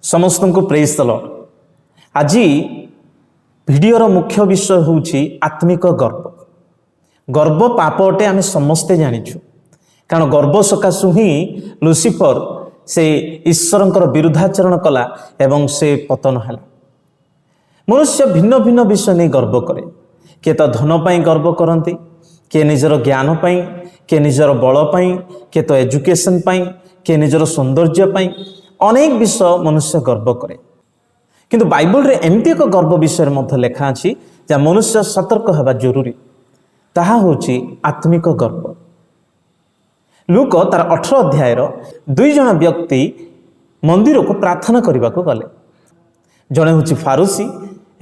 समस्त को praise the Lord. आज भिडियोर मुख्य विषय होउछि आत्मिक गर्व। गर्व पाप अटे आम समस्ते जानिछु, कारण गर्व सकाशु ही लुसिफर से ईश्वरंकर विरुद्धाचरण कला एवं से पतन है। मनुष्य भिन्न भिन्न विषय नहीं गर्व करे। किए तो धन पाई गर्व करती, किए निजर ज्ञान पाई, किए निजर बल पाई, किए तो एजुकेशन पाई, किए निजर सौंदर्य पाई, अनेक विषय मनुष्य गर्व करे। किंतु बाइबल रे एमती एक गर्व विषय मध्य लेखा अछि जहाँ मनुष्य सतर्क होगा जरूरी, ताहा होछि आत्मिक गर्व। लूक तार 18 अध्याय 2 जन व्यक्ति मंदिर को प्रार्थना करने को गले। जड़े हूँ फारुसी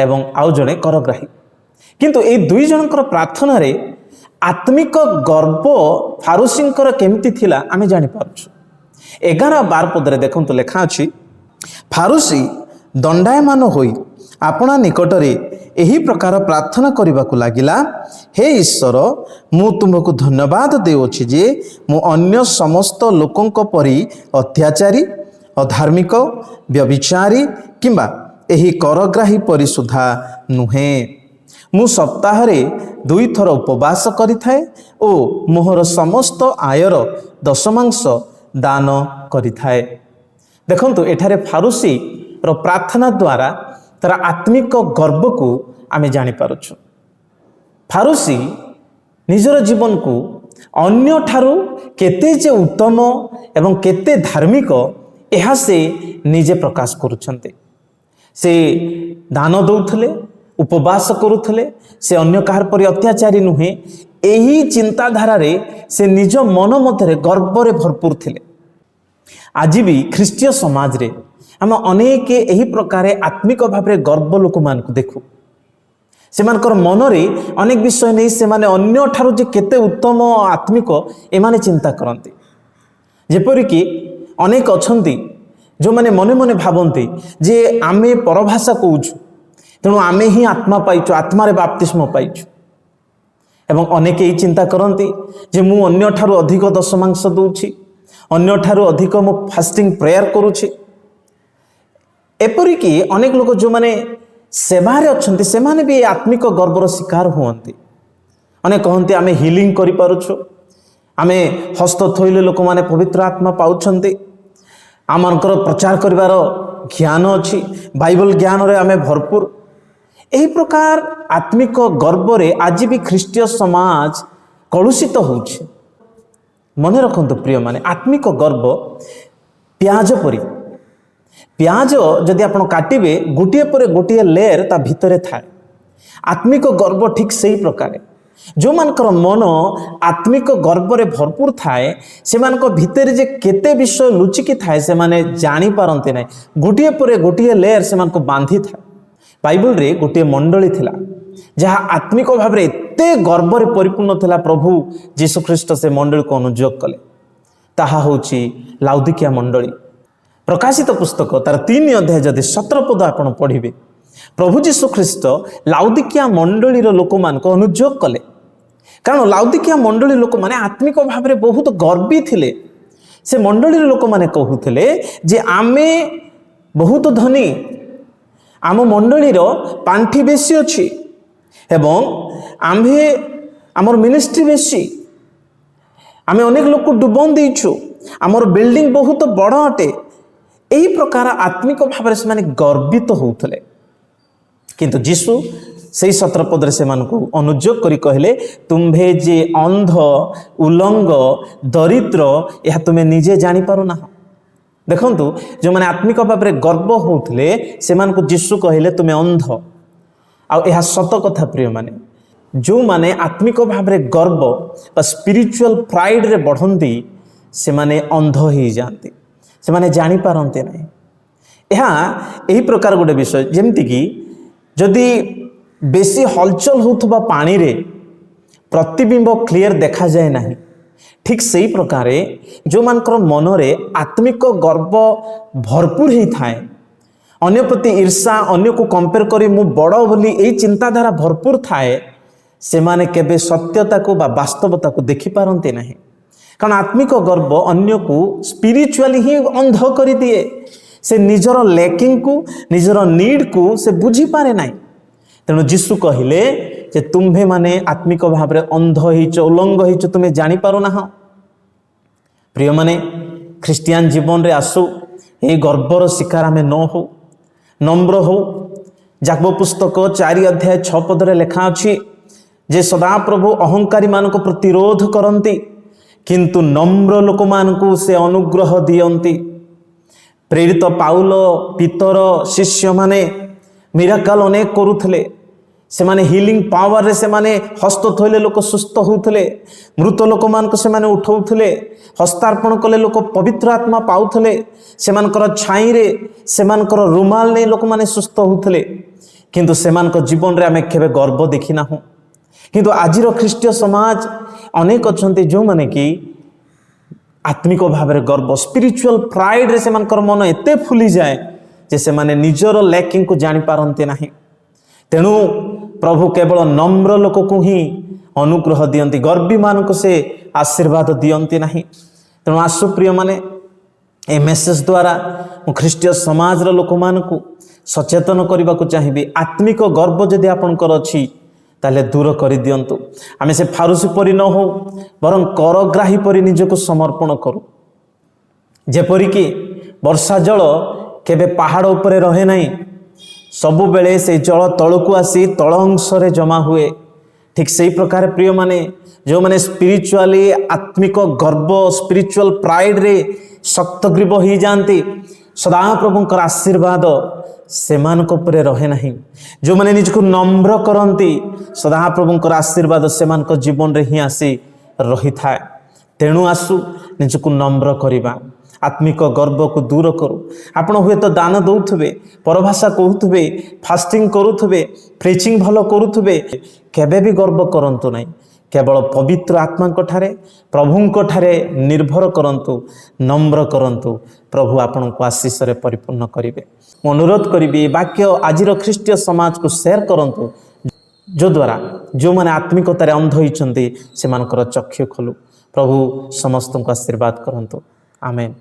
एवं आउ जड़े करग्राही। किंतु ए 2 जनकर प्रार्थना रे आत्मिक गर्व फारुसींकर केमती थिला आमे जानि पारछु। 11-12 पदरे देखंतु लेखा अछि, फारुसी दंडायमान होई आपना निकटरे एही प्रकार प्रार्थना करने को लगिला, हे ईश्वर मु तुमको धन्यवाद देउछि जे मु अन्य समस्त लोकंक परि अत्याचारी, अधार्मिक, व्यभिचारी किंबा एही करग्राही परि सुधा नुहे। मु सप्ताह रे 2 थर उपवास करिथाए ओ मोहर समस्त आयर दशमांश दान करिथाए। देखंतु एठारे फारुसी रो प्रार्थना द्वारा तार आत्मिक गर्व को आमे जानि पारुछु। फारुसी निजर जीवन को अन्य ठारू केते जे उत्तम एवं केते धार्मिक एहा से निजे प्रकाश करुछन्ते। से दान दौथले, उपवास करुथले, से अन्य काहार परि अत्याचारी नुहे, एही चिंताधारा रे से निज मन मध्य गर्व रे भरपूर थिले। आज भी ख्रीष्टीय समाज रे आम अनेक यही प्रकार आत्मिक भाव में गर्व लोक मान देखु। से मन में अनेक विषय नहीं से माने अन्य ठारू जे केते उत्तम आत्मिक एमाने चिंता करते। जेपरिक अनेक अछंती जो माने मने मने भावती जे आमे परभाषा कहूँ, तेणु आमे ही आत्मा पाइचु, आत्मारे बाप्तिस्म पाइचु। एवं अनेक यही चिंता करती जे मु अन्य ठारू अधिक दशमांश दूची, अन्य ठारू अधिक मु फास्टिंग प्रेयर करुछि। एपरिक अनेक लोग जो माने सेवारे अच्छे से माने भी आत्मिक गर्वर शिकार हुअन्ति। अनेक कहते आमे हिलिंग करि पारुछु, आमे हस्त थोइले लोक माने पवित्र आत्मा पाउछन्ति, आमनकर प्रचार करिवार ज्ञान अछि, बाइबल ज्ञान रे आमे भरपूर। एही प्रकार आत्मिक गर्व रे आज भी ख्रीष्टीय समाज कलुषित होउछि। मने रखंतु प्रिय माने, आत्मिक गर्व प्याज परि। प्याज जदि आपण काटिबे गोटे पर गोटे लेयर ता भितरे थाए। आत्मिक गर्व ठीक सही प्रकार जो मानकर मन आत्मिक गर्व रे भरपूर थाए, से मानक भितरे जे केते विषय लुचिकी थाए से माने जानी पारंते नै। गोटे पर गोटे लेयर से मानक बांधी थाए। बाइबल रे गोटे मंडली थिला जहाँ आत्मिक भाव रे एते गर्व रे परिपूर्ण थिला। प्रभु यीशु ख्रीष्ट से मंडली को अनुयोग कले, ताहा होछि लाउदिकिया मंडली। प्रकाशित पुस्तक तार 3 अध्याय जदि 17 पद आपण पढ़िबे, प्रभु यीशु ख्रीष्ट लाउदिकिया मंडली रो लोक मान को अनुयोग कले। कारण लाउदिकिया मंडली लोक माने आत्मिक भाव रे बहुत गर्वी थिले। से मंडली रो लोक माने कहूथिले जे आमे बहुत धनी, आम मंडली रो पांठी बेसी अछि एवं आम्भे आमर मिनिस्ट्री बेसी, आमे अनेक लोक को डुबन देइछु, आमर बिल्डिंग बहुत बड़ अटे। यही प्रकार आत्मिक भाव से माने गर्वित होउथले। किंतु यीशु से 17 पदरे से मानकु अनुयोग करी कहले, तुम्भे जे अंध, उलंग, दरिद्र यह तुम्हें निजे जानी पारो ना। देखंतु जो माने आत्मिक भाव में गर्व होउथले से मानकु यीशु कहले तुमे अंध। आ यह सत कथा प्रिय माने, जो माने आत्मिक भाव में गर्व बा स्पिरिचुअल प्राइड रे बढ़ंती से माने अंध ही जानती, से माने जानी पारंते नहीं। यही प्रकार गोटे विषय जेमती कि जदि बेसी हलचल होउथबा पानी रे प्रतिबिंब क्लियर देखा जाए नहीं, ठीक सही प्रकार जो मानकर मन रे आत्मिक गर्व भरपूर ही थाए, अन्य प्रति ईर्षा, अन्य को कंपेयर करी मु बड़ बोली एई चिंताधारा भरपूर थाए, से माने केबे सत्यता को बा वास्तवता को देखि पारंते नहीं। कारण आत्मिक गर्व अन्य को स्पिरिचुअली ही अंध कर दिए। से निजर लैकिंग को निजर नीड को से बुझी पारे ना। तेणु जीशु कहले जे तुम्हें माने आत्मिक भाव में अंध होइच उलंग होइच तुम्हें जानी पारो ना। प्रिय माने ख्रिस्टियान जीवन रे आसु ये गर्वर शिकार आम न हो, नम्र हो। जाकब पुस्तक 4 अध्याय 6 पदरे लेखा अच्छी जे सदाप्रभु अहंकारी मान को प्रतिरोध करती किंतु नम्र लोक मान को से अनुग्रह दियंती। प्रेरित पाउल पीतर शिष्य माने मिराकल अनेक करुथले, से माने हीलिंग पावर रे से माने हस्त थोले लोक सुस्थ होउथले, मृत लोक मान को से माने उठौथले, हस्तार्पण कले लोक पवित्र आत्मा पाउथले, से मानकर छाई रे से मानकर रुमाल नै लोक माने सुस्थ होउथले। किंतु से मानक जीवन रे आमे केबे गर्व देखि ना हो। किंतु आजिर ख्रीष्टीय समाज अनेक अछंती जो माने कि आत्मिक भाव में गर्व स्पिरिचुअल प्राइड रे से मानकर मन एते फुली जाए जे से माने निजर लैकिंग को जानी पारंते नाही। तेणु प्रभु केवल नम्र लोक को ही अनुग्रह दियंती, गर्वी मान को से आशीर्वाद दियंती नाही। तेणु आसु प्रिय माने ए मेसेज द्वारा ख्रीष्टीय समाज रो लोक मान को सचेतन करने को चाहिए। आत्मिक गर्व जदि आपणकर अच्छी ताले दूर कर दियंतु। आमे से फारुसी परी न हो बरं करग्राही परी निजको समर्पण करू। जेपरिक वर्षा जल केबे पहाड़ उपरे रहे नहीं, सबु बेले से जल तलकू आसी तल अंश रे जमा हुए। ठीक सही प्रकार प्रिय माने जो माने स्पिरिचुअली आत्मिक गर्व स्पिरिचुअल प्राइड रे शक्तग्रीव हो जाती, सदाप्रभुंकर आशीर्वाद सेमानक उपरे रहे नहीं। जो माने निजको नम्र करती सदाप्रभुंकर आशीर्वाद सेमानक जीवन रे ही आसी रही थाए। तेणु आसु निजको नम्र करिबा, आत्मिक गर्व को दूर करू। आपण हुए तो दान दौथुबे, परभाषा कहूथुबे, फास्टिंग करूथुबे, प्रीचिंग भलो करूथुबे, केबे भी गर्व करंतु नहीं। केवल पवित्र आत्मा ठारे प्रभु ठारे निर्भर करंतु, नम्र करंतु। प्रभु आपण को आशीष रे परिपूर्ण करिवे। अनुरोध करी वाक्य आजिर ख्रीष्टीय समाज को शेयर करंतु, जो द्वारा जो माने आत्मिकतार अंध होइछन्ति सेमानकर चक्षु खोलु। प्रभु समस्त को आशीर्वाद करंतु। आमेन।